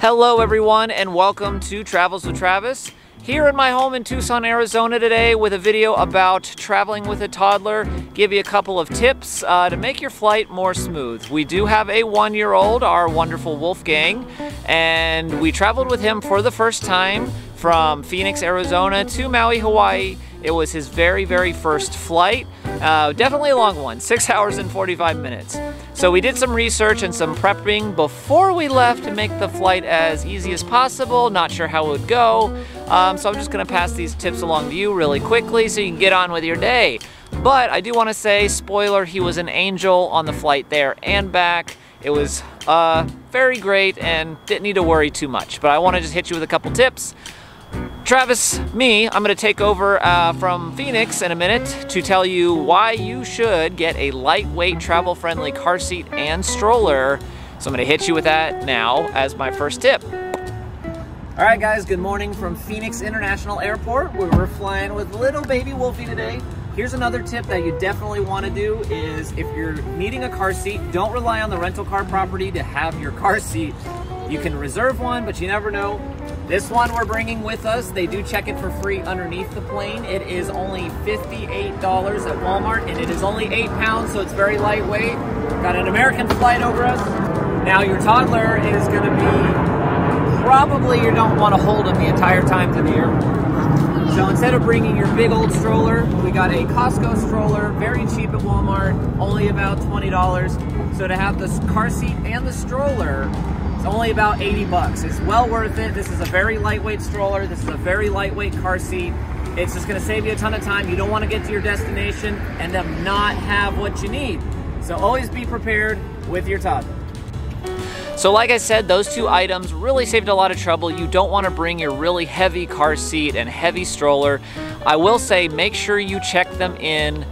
Hello everyone and welcome to Travels with Travis. Here in my home in Tucson, Arizona today with a video about traveling with a toddler. Give you a couple of tips to make your flight more smooth. We do have a 1-year-old, our wonderful Wolfgang, and we traveled with him for the first time from Phoenix, Arizona to Maui, Hawaii. It was his very first flight. Definitely a long one, 6 hours and 45 minutes. So we did some research and some prepping before we left to make the flight as easy as possible. Not sure how it would go. So I'm just gonna pass these tips along to you really quickly so you can get on with your day. But I do wanna say, spoiler, he was an angel on the flight there and back. It was very great and didn't need to worry too much. But I wanna just hit you with a couple tips. Travis, I'm gonna take over from Phoenix in a minute to tell you why you should get a lightweight, travel-friendly car seat and stroller. So I'm gonna hit you with that now as my first tip. All right guys, good morning from Phoenix International Airport, where we're flying with little baby Wolfie today. Here's another tip that you definitely wanna do is if you're needing a car seat, don't rely on the rental car property to have your car seat. You can reserve one, but you never know. This one we're bringing with us. They do check it for free underneath the plane. It is only $58 at Walmart, and it is only 8 pounds, so it's very lightweight. Got an American flight over us. Now your toddler is gonna be, probably you don't wanna hold him the entire time to the airport. So instead of bringing your big old stroller, we got a Costco stroller, very cheap at Walmart, only about $20. So to have this car seat and the stroller, it's only about 80 bucks. It's well worth it. This is a very lightweight stroller. This is a very lightweight car seat. It's just gonna save you a ton of time. You don't wanna get to your destination and then not have what you need. So always be prepared with your toddler. So like I said, those two items really saved a lot of trouble. You don't wanna bring your really heavy car seat and heavy stroller. I will say, make sure you check them in,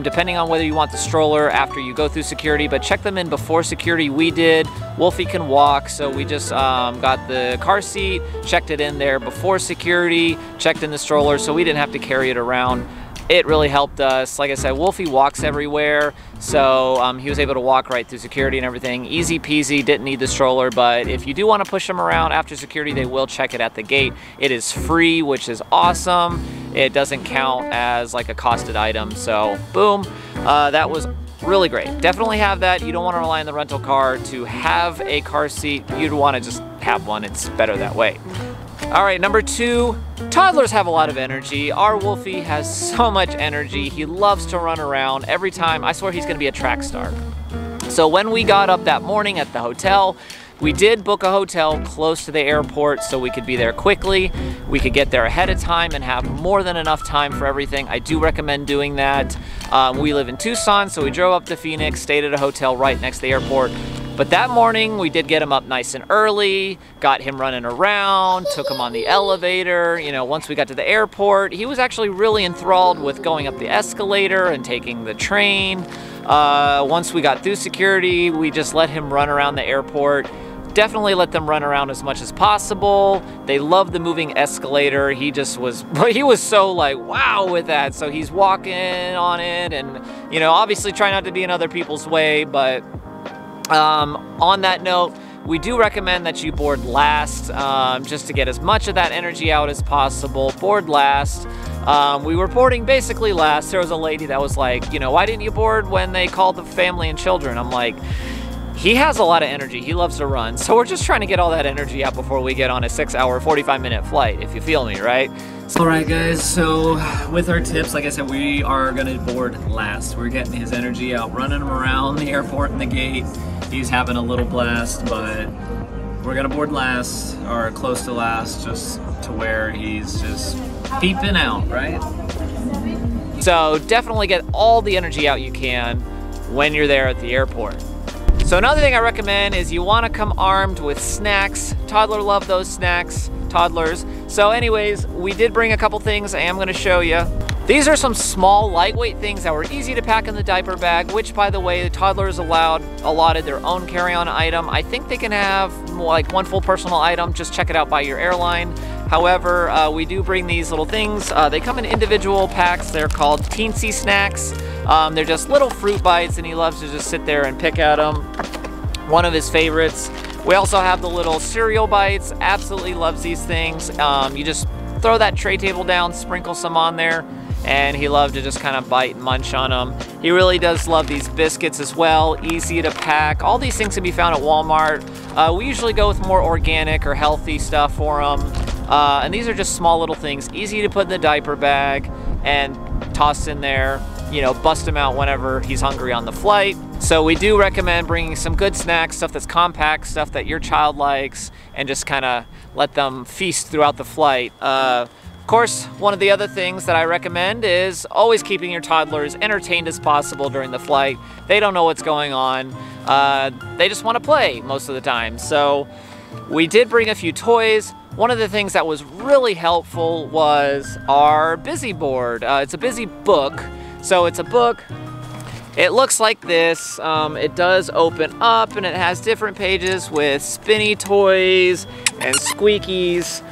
depending on whether you want the stroller after you go through security, but check them in before security. We did. Wolfie can walk, so we just got the car seat, checked it in there before security, checked in the stroller, so we didn't have to carry it around. It really helped us. Like I said, Wolfie walks everywhere, so he was able to walk right through security and everything. Easy peasy, didn't need the stroller, but if you do want to push him around after security, they will check it at the gate. It is free, which is awesome. It doesn't count as like a costed item, so boom. That was really great. Definitely have that. You don't want to rely on the rental car to have a car seat. You'd want to just have one. It's better that way. All right, number 2, toddlers have a lot of energy. Our Wolfie has so much energy. He loves to run around every time. I swear he's gonna be a track star. So when we got up that morning at the hotel, we did book a hotel close to the airport so we could be there quickly. We could get there ahead of time and have more than enough time for everything. I do recommend doing that. We live in Tucson, so we drove up to Phoenix, stayed at a hotel right next to the airport. But that morning, we did get him up nice and early, got him running around, took him on the elevator. You know, once we got to the airport, he was actually really enthralled with going up the escalator and taking the train. Once we got through security, we just let him run around the airport. Definitely let them run around as much as possible. They love the moving escalator. He was so like, wow with that. So he's walking on it and, you know, obviously try not to be in other people's way, but on that note, we do recommend that you board last, just to get as much of that energy out as possible. Board last. We were boarding basically last. There was a lady that was like, you know, why didn't you board when they called the family and children? I'm like, he has a lot of energy. He loves to run. So we're just trying to get all that energy out before we get on a 6-hour, 45-minute flight, if you feel me, right? All right, guys, so with our tips, like I said, we are gonna board last. We're getting his energy out, running him around the airport and the gate. He's having a little blast, but we're gonna board last, or close to last, just to where he's just peeping out, right? So definitely get all the energy out you can when you're there at the airport. So another thing I recommend is you wanna come armed with snacks. Toddler love those snacks, toddlers. So anyways, we did bring a couple things I am gonna show you. These are some small, lightweight things that were easy to pack in the diaper bag, which, by the way, the toddlers allotted their own carry-on item. I think they can have like one full personal item. Just check it out by your airline. However, we do bring these little things. They come in individual packs. They're called teensy snacks. They're just little fruit bites, and he loves to just sit there and pick at them. One of his favorites We also have the little cereal bites. Absolutely loves these things. You just throw that tray table down, sprinkle some on there, and he loved to just kind of bite and munch on them. He really does love these biscuits as well, easy to pack. All these things can be found at Walmart. We usually go with more organic or healthy stuff for them. And these are just small little things, easy to put in the diaper bag and toss in there, you know, bust him out whenever he's hungry on the flight. So we do recommend bringing some good snacks, stuff that's compact, stuff that your child likes, and just kind of let them feast throughout the flight. Of course, one of the other things that I recommend is always keeping your toddlers entertained as possible during the flight. They don't know what's going on. They just want to play most of the time. So we did bring a few toys. One of the things that was really helpful was our busy board. It's a busy book. So it's a book. It looks like this. It does open up and it has different pages with spinny toys and squeakies.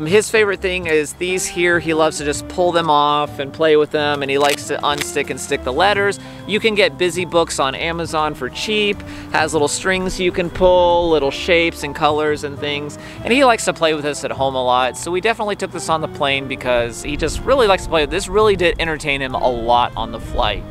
His favorite thing is these here. He loves to just pull them off and play with them, and he likes to unstick and stick the letters. You can get busy books on Amazon for cheap. Has little strings you can pull, little shapes and colors and things. And he likes to play with this at home a lot. So we definitely took this on the plane because he just really likes to play with this. Really did entertain him a lot on the flight.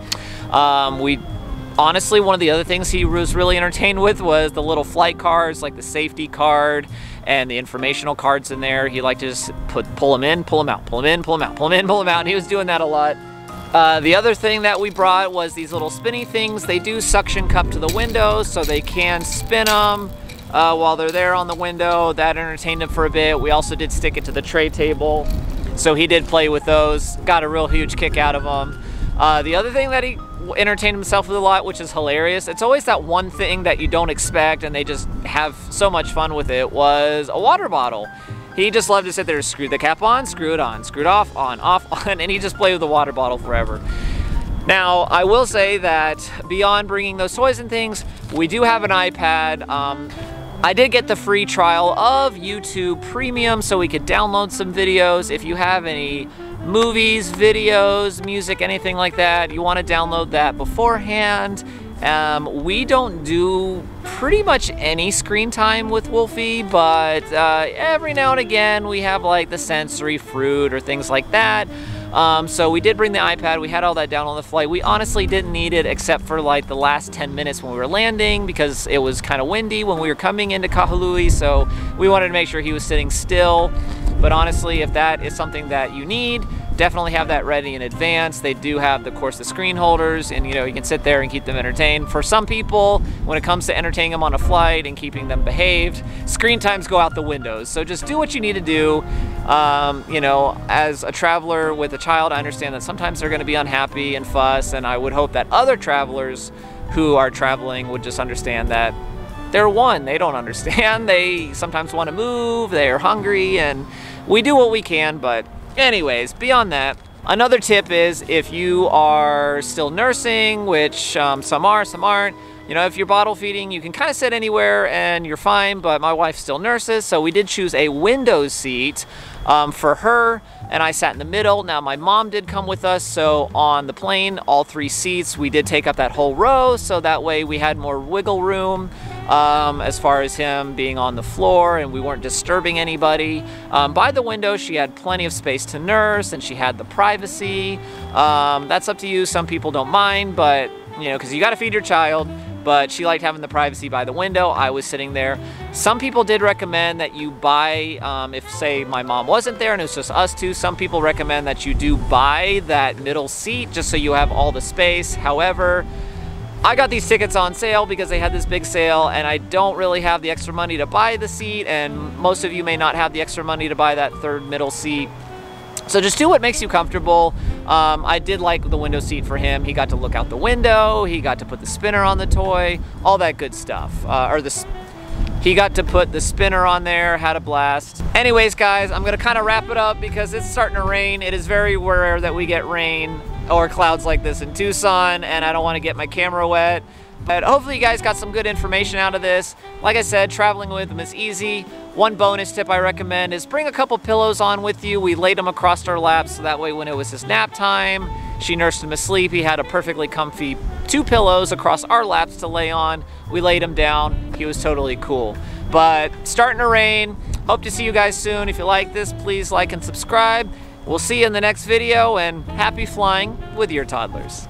Honestly, one of the other things he was really entertained with was the little flight cards, like the safety card and the informational cards in there. He liked to just pull them in, pull them out, pull them in, pull them out, pull them in, pull them out, and he was doing that a lot. The other thing that we brought was these little spinny things. They do suction cup to the window, so they can spin them while they're there on the window. That entertained him for a bit. We also did stick it to the tray table, so he did play with those, got a real huge kick out of them. The other thing that he entertained himself with a lot, which is hilarious, it's always that one thing that you don't expect and they just have so much fun with it, was a water bottle. He just loved to sit there, screw the cap on, screw it on, screw it off, on, and he just played with the water bottle forever. Now, I will say that beyond bringing those toys and things, we do have an iPad. I did get the free trial of YouTube Premium so we could download some videos. If you have any movies, videos, music, anything like that, you want to download that beforehand. We don't do pretty much any screen time with Wolfie, but every now and again we have like the sensory fruit or things like that. So we did bring the iPad. We had all that down on the flight. We honestly didn't need it except for like the last 10 minutes when we were landing, because it was kind of windy when we were coming into Kahului, so we wanted to make sure he was sitting still. But honestly, if that is something that you need, definitely have that ready in advance. They do have, of course, the screen holders, and you know, you can sit there and keep them entertained. For some people, when it comes to entertaining them on a flight and keeping them behaved, screen times go out the windows. So just do what you need to do. You know, as a traveler with a child, I understand that sometimes they're going to be unhappy and fuss, and I would hope that other travelers who are traveling would just understand that they're one. They don't understand. They sometimes want to move, they're hungry, and we do what we can. But anyways, beyond that, another tip is if you are still nursing, which some are, some aren't, you know, if you're bottle feeding, you can kind of sit anywhere and you're fine, but my wife still nurses, so we did choose a window seat for her, and I sat in the middle. Now, my mom did come with us, so on the plane, all 3 seats, we did take up that whole row, so that way we had more wiggle room as far as him being on the floor, and we weren't disturbing anybody. By the window, she had plenty of space to nurse, and she had the privacy. That's up to you. Some people don't mind, but, you know, because you got to feed your child. But she liked having the privacy by the window. I was sitting there. Some people did recommend that you buy, if say my mom wasn't there and it was just us two, some people recommend that you do buy that middle seat just so you have all the space. However, I got these tickets on sale because they had this big sale, and I don't really have the extra money to buy the seat, and most of you may not have the extra money to buy that third middle seat. So just do what makes you comfortable. I did like the window seat for him. He got to look out the window, he got to put the spinner on the toy, all that good stuff. He got to put the spinner on there, had a blast. Anyways, guys, I'm gonna kind of wrap it up because it's starting to rain. It is very rare that we get rain or clouds like this in Tucson, and I don't want to get my camera wet. But hopefully you guys got some good information out of this. Like I said, traveling with them is easy. One bonus tip I recommend is bring a couple pillows on with you. We laid them across our laps, so that way when it was his nap time, she nursed him asleep. He had a perfectly comfy 2 pillows across our laps to lay on. We laid him down. He was totally cool. but starting to rain. Hope to see you guys soon. If you like this, please like and subscribe. We'll see you in the next video, and happy flying with your toddlers.